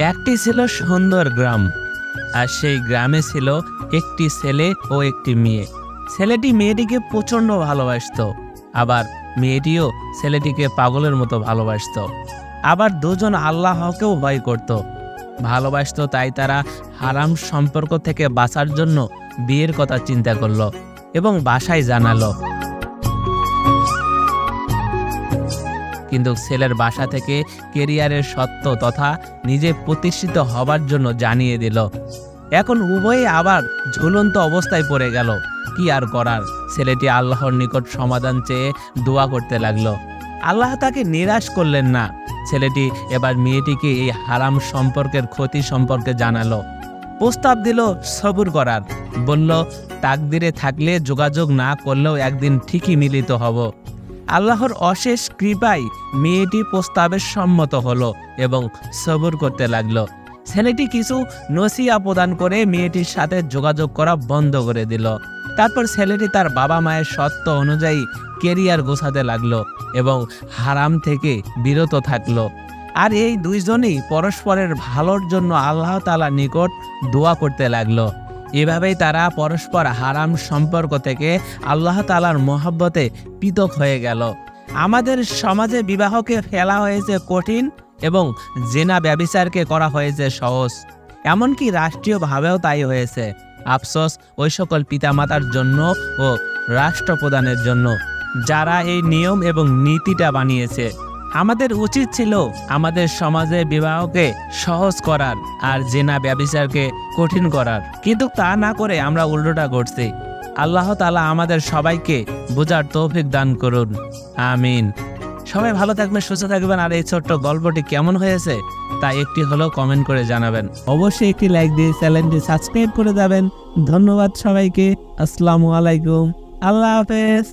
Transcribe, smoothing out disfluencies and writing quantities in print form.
একটি ছিল সুন্দর গ্রাম, আর সেই গ্রামে ছিল একটি ছেলে ও একটি মেয়ে। ছেলেটি মেয়েটিকে প্রচণ্ড ভালোবাসত, আবার মেয়েটিও ছেলেটিকে পাগলের মতো ভালোবাসত। আবার দুজন আল্লাহকেও ভয় করত, ভালোবাসত। তাই তারা হারাম সম্পর্ক থেকে বাঁচার জন্য বিয়ের কথা চিন্তা করলো এবং বাসায় জানালো। কিন্তু ছেলের বাসা থেকে কেরিয়ারের সত্য তথা নিজে প্রতিষ্ঠিত হবার জন্য জানিয়ে দিল। এখন উভয়ে আবার ঝুলন্ত অবস্থায় পড়ে গেল। কি আর করার, ছেলেটি আল্লাহর নিকট সমাধান চেয়ে দোয়া করতে লাগলো। আল্লাহ তাকে নিরাশ করলেন না। ছেলেটি এবার মেয়েটিকে এই হারাম সম্পর্কের ক্ষতি সম্পর্কে জানালো, প্রস্তাব দিল সবুর করার। বলল, তাকদিরে থাকলে যোগাযোগ না করলেও একদিন ঠিকই মিলিত হব। আল্লাহর অশেষ কৃপায় মেয়েটি প্রস্তাবে সম্মত হলো এবং সবুর করতে লাগলো। ছেলেটি কিছু নসিহত প্রদান করে মেয়েটির সাথে যোগাযোগ করা বন্ধ করে দিল। তারপর ছেলেটি তার বাবা মায়ের শর্ত অনুযায়ী কেরিয়ার গোছাতে লাগলো এবং হারাম থেকে বিরত থাকলো। আর এই দুইজনই পরস্পরের ভালোর জন্য আল্লাহ তাআলার নিকট দোয়া করতে লাগলো। এভাবেই তারা পরস্পর হারাম সম্পর্ক থেকে আল্লাহ তাআলার মহব্বতে পৃথক হয়ে গেল। আমাদের সমাজে বিবাহকে ফেলা হয়েছে কঠিন এবং জিনা ব্যভিচারকে করা হয়েছে সহজ, এমনকি রাষ্ট্রীয়ভাবেও তাই হয়েছে। আফসোস ওই সকল পিতামাতার জন্য ও রাষ্ট্রপ্রধানের জন্য যারা এই নিয়ম এবং নীতিটা বানিয়েছে। আমাদের উচিত ছিল আমাদের সমাজে বিবাহকে সহজ করার আর জিনা ব্যভিচারকে কঠিন করার, কিন্তু তা না করে আমরা উল্টোটা করছি। আল্লাহ তাআলা আমাদের সবাইকে বোঝার তৌফিক দান করুন, আমিন। সবাই ভালো থাকবেন, সুস্থ থাকবেন। আর এই ছোট্ট গল্পটি কেমন হয়েছে তা একটি হলেও কমেন্ট করে জানাবেন। অবশ্যই একটি লাইক দিয়ে চ্যানেলটি সাবস্ক্রাইব করে যাবেন। ধন্যবাদ সবাইকে। আসসালামু আলাইকুম, আল্লাহ হাফেজ।